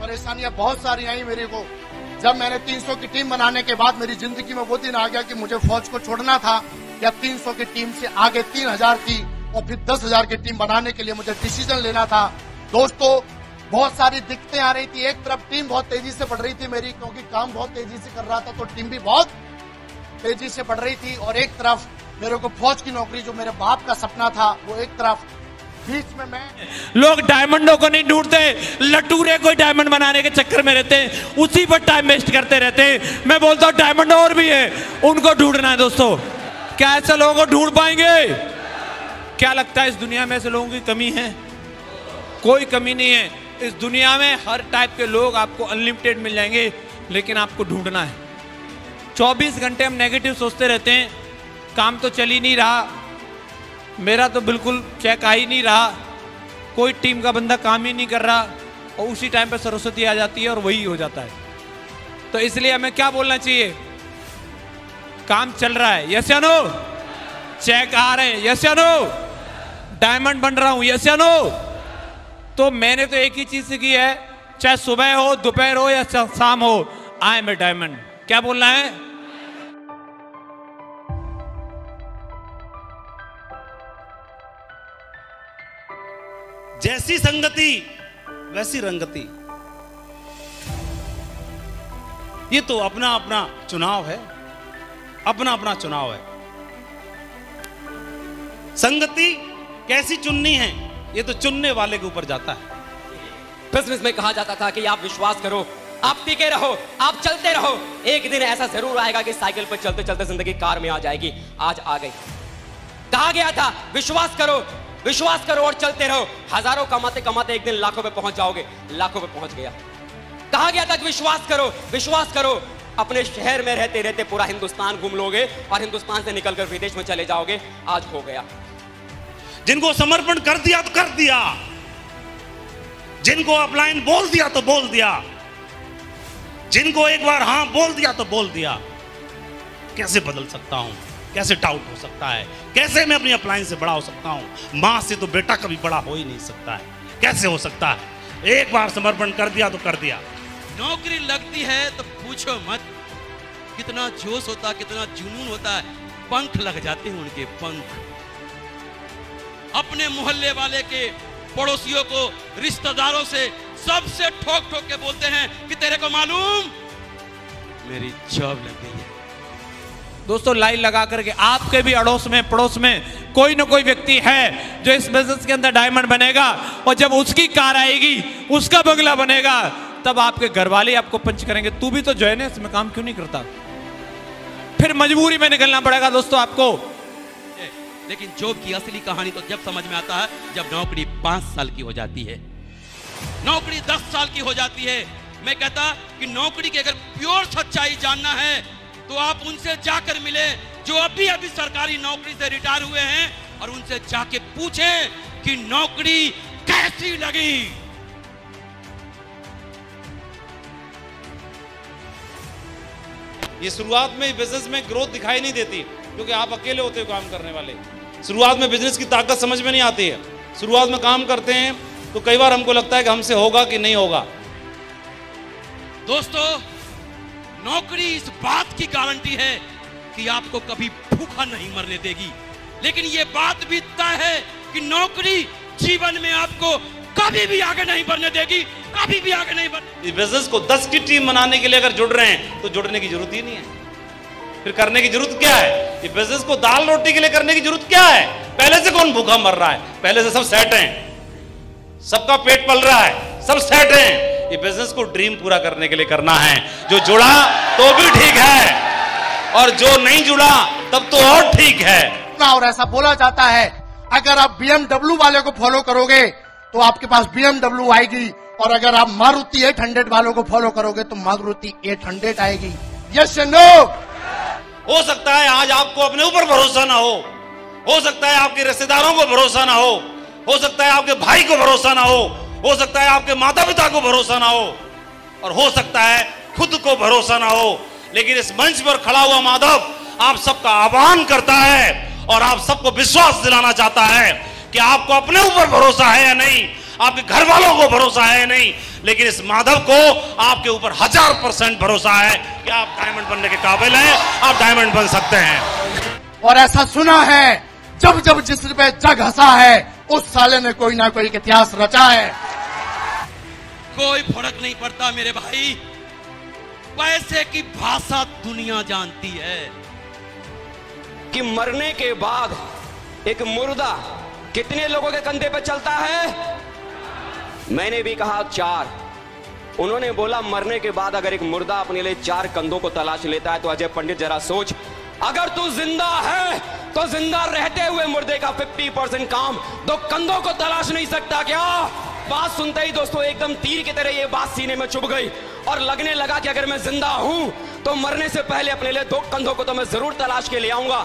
परेशानियां बहुत सारी आई मेरे को। जब मैंने 300 की टीम बनाने के बाद मेरी जिंदगी में वो दिन आ गया कि मुझे फौज को छोड़ना था, या 300 की टीम से आगे 3000 की और फिर 10,000 की टीम बनाने के लिए मुझे डिसीजन लेना था। दोस्तों, बहुत सारी दिक्कतें आ रही थी। एक तरफ टीम बहुत तेजी से बढ़ रही थी मेरी, क्योंकि काम बहुत तेजी से कर रहा था, तो टीम भी बहुत तेजी से बढ़ रही थी। और एक तरफ मेरे को फौज की नौकरी, जो मेरे बाप का सपना था, वो एक तरफ। बीच में मैं लोग डायमंडों को नहीं ढूंढते, लटूरे को डायमंड बनाने के चक्कर में रहते हैं, उसी पर टाइम वेस्ट करते रहते हैं। मैं बोलता हूं डायमंड और भी है, उनको ढूंढना है। दोस्तों, क्या ऐसे लोगों को ढूंढ पाएंगे? क्या लगता है इस दुनिया में ऐसे लोगों की कमी है? कोई कमी नहीं है। इस दुनिया में हर टाइप के लोग आपको अनलिमिटेड मिल जाएंगे, लेकिन आपको ढूंढना है। 24 घंटे हम नेगेटिव सोचते रहते हैं, काम तो चल ही नहीं रहा, मेरा तो बिल्कुल चेक आ ही नहीं रहा, कोई टीम का बंदा काम ही नहीं कर रहा, और उसी टाइम पे सरस्वती आ जाती है और वही हो जाता है। तो इसलिए हमें क्या बोलना चाहिए? काम चल रहा है, यस या नो? चेक आ रहे हैं, यस या नो? डायमंड बन रहा हूं, यस या नो? तो मैंने तो एक ही चीज सीखी है, चाहे सुबह हो, दोपहर हो या शाम हो, आई एम ए डायमंड। क्या बोलना है? जैसी संगति वैसी रंगति। ये तो अपना अपना चुनाव है, अपना अपना चुनाव है। संगति कैसी चुननी है, ये तो चुनने वाले के ऊपर जाता है। बिजनेस में कहा जाता था कि आप विश्वास करो, आप टिके रहो, आप चलते रहो, एक दिन ऐसा जरूर आएगा कि साइकिल पर चलते चलते जिंदगी कार में आ जाएगी। आज आ गई। कहा गया था विश्वास करो, विश्वास करो और चलते रहो, हजारों कमाते कमाते एक दिन लाखों पे पहुंच जाओगे। लाखों पे पहुंच गया। कहा गया था कि विश्वास करो, विश्वास करो, अपने शहर में रहते रहते पूरा हिंदुस्तान घूम लोगे और हिंदुस्तान से निकलकर विदेश में चले जाओगे। आज हो गया। जिनको समर्पण कर दिया तो कर दिया, जिनको अपलाइन बोल दिया तो बोल दिया, जिनको एक बार हां बोल दिया तो बोल दिया। कैसे बदल सकता हूं? कैसे डाउट हो सकता है? कैसे मैं अपनी अपलाइन से बड़ा हो सकता हूं? मां से तो बेटा कभी बड़ा हो ही नहीं सकता है। कैसे हो सकता है? एक बार समर्पण कर दिया तो कर दिया। नौकरी लगती है तो पूछो मत, कितना जोश होता, कितना जुनून होता है। पंख लग जाते हैं उनके, पंख। अपने मोहल्ले वाले के, पड़ोसियों को, रिश्तेदारों से, सबसे ठोक ठोक के बोलते हैं कि तेरे को मालूम मेरी जॉब लग गई है। दोस्तों, लाइन लगा करके आपके भी अड़ोस में, पड़ोस में कोई ना कोई व्यक्ति है जो इस बिजनेस के अंदर डायमंड बनेगा, और जब उसकी कार आएगी, उसका बंगला बनेगा, तब आपके घर वाले आपको पंच करेंगे, तू भी तो ज्वाइन है, इसमें काम क्यों नहीं करता? फिर मजबूरी में निकलना पड़ेगा दोस्तों आपको। लेकिन जॉब की असली कहानी तो जब समझ में आता है जब नौकरी 5 साल की हो जाती है, नौकरी 10 साल की हो जाती है। मैं कहता कि नौकरी की अगर प्योर सच्चाई जानना है तो आप उनसे जाकर मिले जो अभी अभी सरकारी नौकरी से रिटायर हुए हैं, और उनसे जाके पूछें कि नौकरी कैसी लगी। ये शुरुआत में बिजनेस में ग्रोथ दिखाई नहीं देती, क्योंकि आप अकेले होते हो काम करने वाले। शुरुआत में बिजनेस की ताकत समझ में नहीं आती है। शुरुआत में काम करते हैं तो कई बार हमको लगता है कि हमसे होगा कि नहीं होगा। दोस्तों, नौकरी इस बात की गारंटी है कि आपको कभी भूखा नहीं मरने देगी, लेकिन यह बात भी तय है कि नौकरी जीवन में आपको कभी भी आगे नहीं बढ़ने देगी, कभी भी आगे नहीं बढ़ने। इस बिजनेस को 10 की टीम बनाने के लिए अगर जुड़ रहे हैं तो जुड़ने की जरूरत ही नहीं है। फिर करने की जरूरत क्या है? ये बिजनेस को दाल रोटी के लिए करने की जरूरत क्या है? पहले से कौन भूखा मर रहा है? पहले से सब सेट हैं, सबका पेट पल रहा है, सब सेट हैं। ये बिजनेस को ड्रीम पूरा करने के लिए करना है। जो जुड़ा तो भी ठीक है, और जो नहीं जुड़ा तब तो और ठीक है। और ऐसा बोला जाता है, अगर आप BMW वाले को फॉलो करोगे तो आपके पास BMW आएगी, और अगर आप मारुति 800 वालों को फॉलो करोगे तो मारुति 800 आएगी। यस या नो? हो सकता है आज आपको अपने ऊपर भरोसा ना हो सकता है आपके रिश्तेदारों को भरोसा ना हो सकता है आपके भाई को भरोसा ना हो सकता है आपके माता पिता को भरोसा ना और हो सकता है खुद को भरोसा ना हो। लेकिन इस मंच पर खड़ा हुआ माधव आप सबका आह्वान करता है और आप सबको विश्वास दिलाना चाहता है कि आपको अपने ऊपर भरोसा है या नहीं, आपके घर वालों को भरोसा है या नहीं, लेकिन इस माधव को आपके ऊपर 1000% भरोसा है कि आप डायमंड बनने के काबिल हैं, आप डायमंड बन सकते हैं। और ऐसा सुना है जब जब जिस पे जग हंसा है उस साले ने कोई ना कोई इतिहास रचा है। कोई फर्क नहीं पड़ता मेरे भाई, पैसे की भाषा दुनिया जानती है कि मरने के बाद एक मुर्दा कितने लोगों के कंधे पे चलता है। मैंने भी कहा 4। उन्होंने बोला मरने के बाद अगर एक मुर्दा अपने लिए 4 कंधों को तलाश लेता है तो अजय पंडित जरा सोच, अगर तू जिंदा है तो जिंदा रहते हुए मुर्दे का 50% काम 2 कंधों को तलाश नहीं सकता क्या? बात सुनते ही दोस्तों एकदम तीर की तरह ये बात सीने में चुभ गई और लगने लगा कि अगर मैं जिंदा हूं तो मरने से पहले अपने लिए 2 कंधों को तो मैं जरूर तलाश के ले आऊंगा।